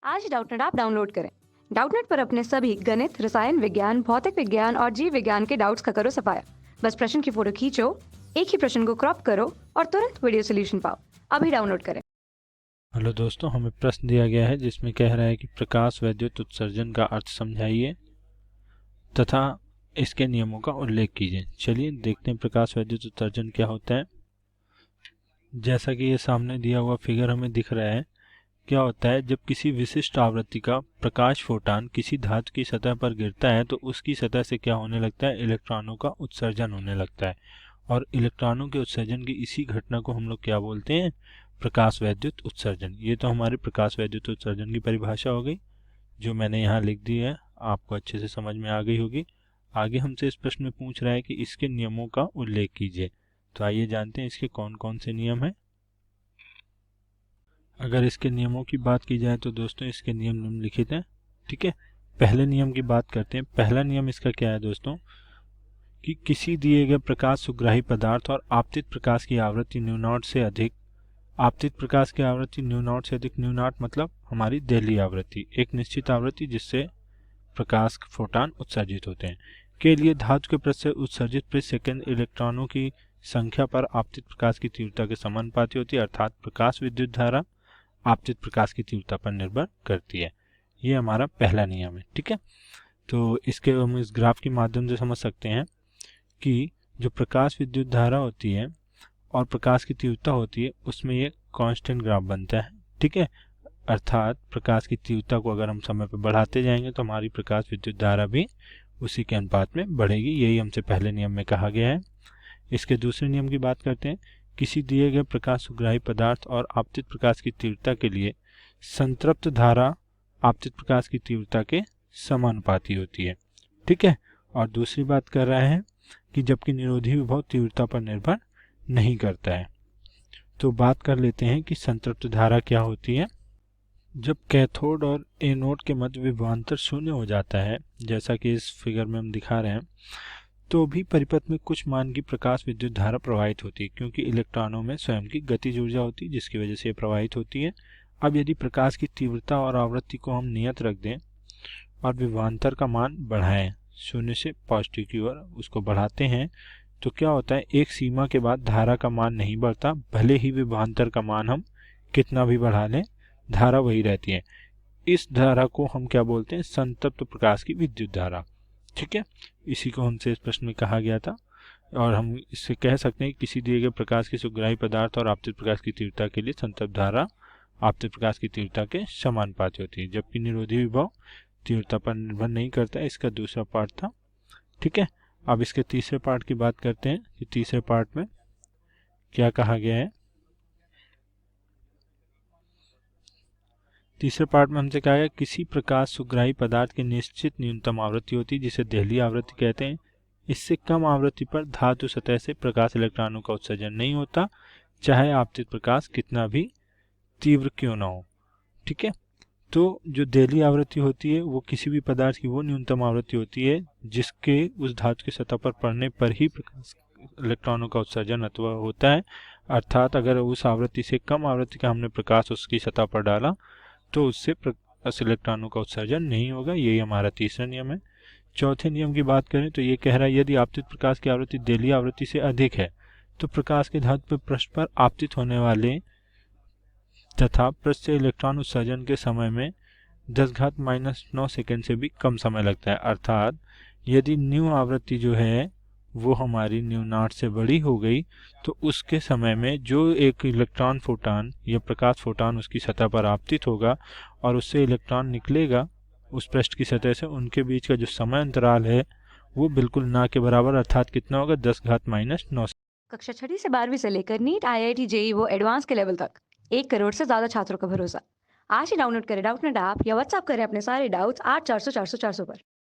आज ही Doubtnut app download करें। Doubtnut पर अपने सभी गणित, रसायन विज्ञान, भौतिक विज्ञान और जीव विज्ञान के डाउट्स का करो सफाया। बस प्रश्न की फोटो खींचो, एक ही प्रश्न को क्रॉप करो और तुरंत वीडियो सोल्यूशन पाओ। अभी डाउनलोड करें। हेलो दोस्तों, हमें प्रश्न दिया गया है जिसमें कह रहा है कि प्रकाश वैद्युत उत्सर्जन का अर्थ समझाइए तथा इसके नियमों का उल्लेख कीजिए। चलिए देखते हैं प्रकाश वैद्युत उत्सर्जन क्या होता है। जैसा कि ये सामने दिया हुआ फिगर हमें दिख रहा है, क्या होता है जब किसी विशिष्ट आवृत्ति का प्रकाश फोटान किसी धातु की सतह पर गिरता है तो उसकी सतह से क्या होने लगता है, इलेक्ट्रॉनों का उत्सर्जन होने लगता है। और इलेक्ट्रॉनों के उत्सर्जन की इसी घटना को हम लोग क्या बोलते हैं, प्रकाश वैद्युत उत्सर्जन। ये तो हमारी प्रकाश वैद्युत उत्सर्जन की परिभाषा हो गई, जो मैंने यहाँ लिख दी है, आपको अच्छे से समझ में आ गई होगी। आगे हमसे इस प्रश्न में पूछ रहा है कि इसके नियमों का उल्लेख कीजिए। तो आइए जानते हैं इसके कौन कौन से नियम हैं। अगर इसके नियमों की बात की जाए तो दोस्तों इसके नियम निम्नलिखित हैं। ठीक है, पहले नियम की बात करते हैं। पहला नियम इसका क्या है दोस्तों, कि किसी दिए गए प्रकाश सुग्राही पदार्थ और आपतित प्रकाश की आवृत्ति न्यू नॉट से अधिक, आपतित प्रकाश की आवृत्ति न्यू नॉट से अधिक, न्यू नॉट मतलब हमारी देहली आवृत्ति, एक निश्चित आवृत्ति जिससे प्रकाश फोटान उत्सर्जित होते हैं, के लिए धातु के पृष्ठ से उत्सर्जित प्रति सेकंड इलेक्ट्रॉनों की संख्या पर आपतित प्रकाश की तीव्रता के समानुपाती होती है। अर्थात प्रकाश विद्युत धारा आपतित प्रकाश की तीव्रता पर निर्भर करती है। ये हमारा पहला नियम है। ठीक है, तो इसके हम इस ग्राफ के माध्यम से समझ सकते हैं कि जो प्रकाश विद्युत धारा होती है और प्रकाश की तीव्रता होती है उसमें ये कांस्टेंट ग्राफ बनता है। ठीक है, अर्थात प्रकाश की तीव्रता को अगर हम समय पर बढ़ाते जाएंगे तो हमारी प्रकाश विद्युत धारा भी उसी के अनुपात में बढ़ेगी। यही हमसे पहले नियम में कहा गया है। इसके दूसरे नियम की बात करते हैं। किसी दिए गए प्रकाश सुग्राही पदार्थ और आपतित प्रकाश की तीव्रता के लिए संतृप्त धारा आपतित प्रकाश की तीव्रता के समानुपाती होती है। ठीक है, और दूसरी बात कर रहा है कि जबकि निरोधी विभव तीव्रता पर निर्भर नहीं करता है। तो बात कर लेते हैं कि संतृप्त धारा क्या होती है। जब कैथोड और एनोड के मध्य विभवांतर शून्य हो जाता है, जैसा कि इस फिगर में हम दिखा रहे हैं, तो भी परिपथ में कुछ मान की प्रकाश विद्युत धारा प्रवाहित होती है, क्योंकि इलेक्ट्रॉनों में स्वयं की गतिज ऊर्जा होती है जिसकी वजह से ये प्रवाहित होती है। अब यदि प्रकाश की तीव्रता और आवृत्ति को हम नियत रख दें और विभवांतर का मान बढ़ाएं, शून्य से पॉजिटिव की ओर उसको बढ़ाते हैं, तो क्या होता है, एक सीमा के बाद धारा का मान नहीं बढ़ता, भले ही विभवांतर का मान हम कितना भी बढ़ा लें, धारा वही रहती है। इस धारा को हम क्या बोलते हैं, संतृप्त प्रकाश की विद्युत धारा। ठीक है, इसी को हमसे इस प्रश्न में कहा गया था। और हम इससे कह सकते हैं कि किसी दिए गए प्रकाश की सुग्राही पदार्थ और आपतित प्रकाश की तीव्रता के लिए संतृप्त धारा आपतित प्रकाश की तीव्रता के समानुपाती होती है, जबकि निरोधी विभव तीव्रता पर निर्भर नहीं करता। इसका दूसरा पार्ट था। ठीक है, अब इसके तीसरे पार्ट की बात करते हैं कि तीसरे पार्ट में क्या कहा गया है। तीसरे पार्ट में हमसे कहा गया किसी प्रकाश सुग्राही पदार्थ की निश्चित न्यूनतम आवृत्ति होती है जिसे देहली आवृत्ति कहते हैं। इससे कम आवृत्ति पर धातु सतह से प्रकाश इलेक्ट्रॉनों का उत्सर्जन नहीं होता, चाहे आपतित प्रकाश कितना भी तीव्र क्यों ना हो। ठीक है, तो जो देहली आवृत्ति होती है वो किसी भी पदार्थ की वो न्यूनतम आवृत्ति होती है जिसके उस धातु की सतह पर पड़ने पर ही प्रकाश इलेक्ट्रॉनों का उत्सर्जन अथवा होता है। अर्थात अगर उस आवृत्ति से कम आवृत्ति का हमने प्रकाश उसकी सतह पर डाला तो उससे प्रकाश इलेक्ट्रॉनों का उत्सर्जन नहीं होगा। यही हमारा तीसरा नियम है। चौथे नियम की बात करें तो ये कह रहा है यदि आपतित प्रकाश की आवृत्ति देहली आवृत्ति से अधिक है तो प्रकाश के धातु पृष्ठ पर आपतित होने वाले तथा पृष्ठ से इलेक्ट्रॉन उत्सर्जन के समय में 10⁻⁹ सेकेंड से भी कम समय लगता है। अर्थात यदि न्यू आवृत्ति जो है वो हमारी न्यू नॉट से बड़ी हो गई तो उसके समय में जो एक इलेक्ट्रॉन फोटान या प्रकाश फोटान उसकी सतह पर आपतित होगा और उससे इलेक्ट्रॉन निकलेगा उस पृष्ठ की सतह से, उनके बीच का जो समय अंतराल है वो बिल्कुल ना के बराबर, अर्थात कितना होगा, 10⁻⁹। कक्षा 6 से 12वीं से लेकर नीट, IIT, JEE वो एडवांस के लेवल तक 1 करोड़ से ज्यादा छात्रों का भरोसा। आज ही डाउनलोड करें डाउटनेट ऐप या व्हाट्सएप करें अपने सारे डाउट्स 8400 400 400 पर।